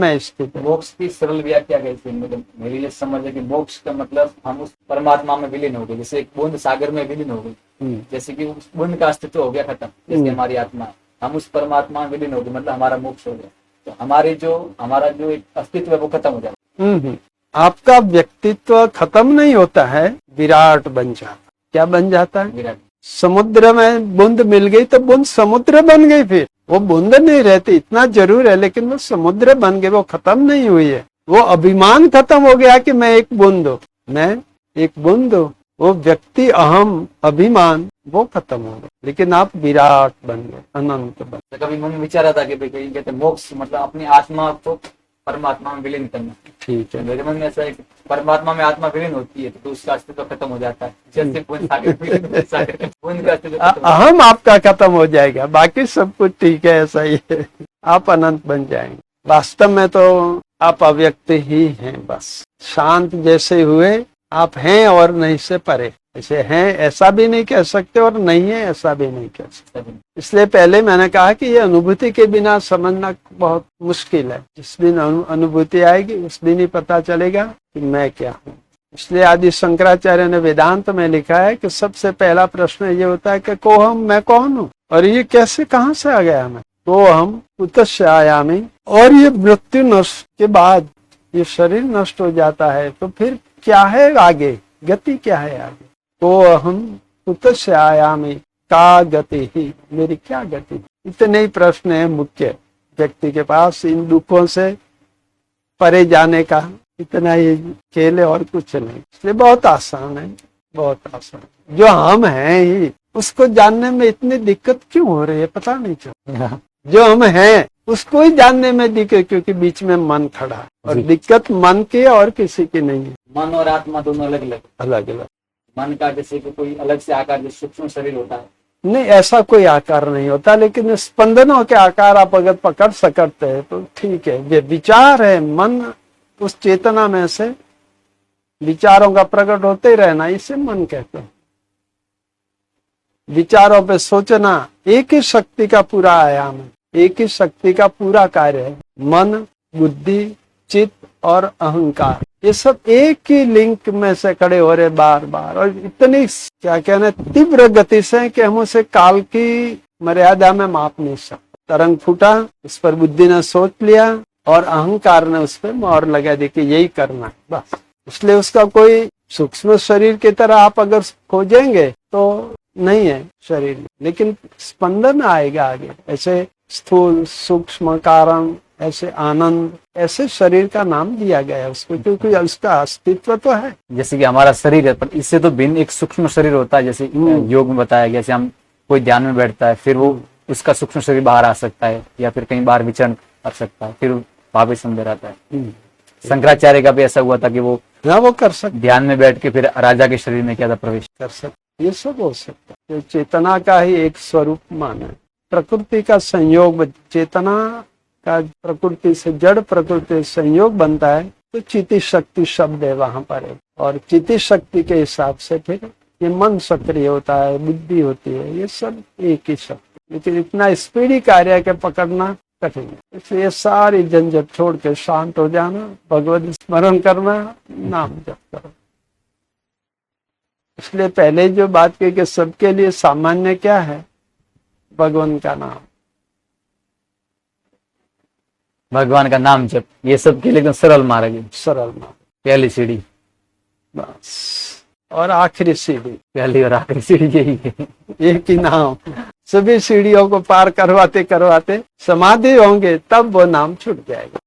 मैं स्थित है। मोक्ष की सरल व्याख्या कैसे, मतलब मेरी ये समझ है कि मोक्ष का मतलब हम उस परमात्मा में विलीन हो गए, जैसे एक बूंद सागर में विलीन हो गई, जैसे कि उस बूंद का अस्तित्व हो गया खत्म, जैसे हमारी आत्मा है, हम उस परमात्मा में विलीन हो गए, मतलब हमारा मोक्ष हो गया, तो हमारा जो एक अस्तित्व है वो खत्म हो जाता। आपका व्यक्तित्व खत्म नहीं होता है, विराट बन जाता। क्या बन जाता है? विराट। समुद्र में बूंद मिल गई तो बूंद समुद्र बन गई, फिर वो बूंद नहीं रहती, इतना जरूर है, लेकिन वो समुद्र बन गई, वो खत्म नहीं हुई है। वो अभिमान खत्म हो गया कि मैं एक बूंद हूँ, मैं एक बूंद हूँ। वो व्यक्ति अहम अभिमान वो खत्म हो गया, लेकिन आप विराट बन गए, अनंत बन गए। तो कभी मन में विचार आता कि भाई कहीं कहते मोक्ष मतलब अपनी आत्मा को परमात्मा में विलीन करना। ठीक है, मेरे मन में ऐसा है कि परमात्मा में आत्मा विलीन होती है तो उसका अस्तित्व खत्म हो जाता है, जैसे बूंद सागर विलीन होती है, सागर बूंद का अस्तित्व खत्म हो जाता है। अहम आपका खत्म हो जाएगा, बाकी सब कुछ ठीक है, ऐसा ही है, आप अनंत बन जाएंगे। वास्तव में तो आप अव्यक्त ही हैं, बस शांत जैसे हुए आप हैं और नहीं से परे। ऐसे हैं ऐसा भी नहीं कह सकते और नहीं है ऐसा भी नहीं कह सकते। इसलिए पहले मैंने कहा कि ये अनुभूति के बिना समझना बहुत मुश्किल है। जिस दिन अनुभूति आएगी उस दिन ही पता चलेगा कि मैं क्या हूँ। इसलिए आदि शंकराचार्य ने वेदांत में लिखा है कि सबसे पहला प्रश्न ये होता है कि को हम, मैं कौन हूँ, और ये कैसे कहाँ से आ गया मैं, तो हम कुतस्य आयामी। और ये मृत्यु नष्ट के बाद ये शरीर नष्ट हो जाता है तो फिर क्या है आगे, गति क्या है आगे, तो हम कुतस्य आयामी, का गति ही, मेरी क्या गति। इतने ही प्रश्न है मुख्य व्यक्ति के पास, इन दुखों से परे जाने का इतना ही खेल है और कुछ नहीं। इसलिए बहुत आसान है, बहुत आसान। जो हम हैं ही उसको जानने में इतनी दिक्कत क्यों हो रही है पता नहीं चलता। जो हम हैं उसको ही जानने में दिक्कत, क्योंकि बीच में मन खड़ा है, और दिक्कत मन की और किसी की नहीं है। मन और आत्मा दोनों अलग अलग अलग। मन का जैसे कि कोई अलग से आकार, जो सूक्ष्म शरीर होता है, नहीं ऐसा कोई आकार नहीं होता, लेकिन स्पंदनों के आकार आप अगर पकड़ सकते हैं तो ठीक है। ये विचार है, मन उस चेतना में से विचारों का प्रकट होते ही रहना, इसे मन कहते हैं। विचारों पे सोचना एक ही शक्ति का पूरा आयाम है, एक ही शक्ति का पूरा कार्य है। मन, बुद्धि, चित्त और अहंकार, ये सब एक ही लिंक में से खड़े हो रहे बार बार, और इतनी क्या कहना तीव्र गति से कि हम उसे काल की मर्यादा में माप नहीं सकते। तरंग फूटा, उस पर बुद्धि ने सोच लिया और अहंकार ने उस पर मोहर लगा दी कि यही करना है बस। इसलिए उसका कोई सूक्ष्म शरीर की तरह आप अगर खोजेंगे तो नहीं है शरीर में, लेकिन स्पंदन आएगा आगे। ऐसे स्थूल, सूक्ष्म, कारण, ऐसे आनंद, ऐसे शरीर का नाम दिया गया है उसको, क्योंकि उसका अस्तित्व तो है। जैसे कि हमारा शरीर है, पर इससे तो भिन्न एक सूक्ष्म शरीर होता है, जैसे योग में बताया गया। जैसे हम कोई ध्यान में बैठता है, फिर वो उसका सूक्ष्म शरीर बाहर आ सकता है, या फिर कहीं बाहर विचरण कर सकता है, फिर वापिस अंदर आता है। शंकराचार्य का भी ऐसा हुआ था कि वो कर सकते, ध्यान में बैठ के फिर राजा के शरीर में क्या था प्रवेश कर सकते। ये सब हो सकता है, चेतना का ही एक स्वरूप माना है। प्रकृति का संयोग, चेतना का प्रकृति से, जड़ प्रकृति से संयोग बनता है तो चिति शक्ति शब्द है वहां पर है, और चिति शक्ति के हिसाब से फिर ये मन सक्रिय होता है, बुद्धि होती है, ये सब एक ही शक्ति। लेकिन इतना स्पीडी कार्य के पकड़ना कठिन है। इसलिए सारी झंझट छोड़ के शांत हो जाना, भगवत स्मरण करना, नाम जप करो। इसलिए पहले जो बात की कि सबके लिए सामान्य क्या है, भगवान का नाम, भगवान का नाम जप, ये सबके लिए एकदम सरल मार्ग है, सरल मार्ग, पहली सीढ़ी बस। और आखिरी सीढ़ी, पहली और आखिरी सीढ़ी यही है, एक ही नाम। सभी सीढ़ियों को पार करवाते करवाते समाधि होंगे, तब वो नाम छूट जाएगा।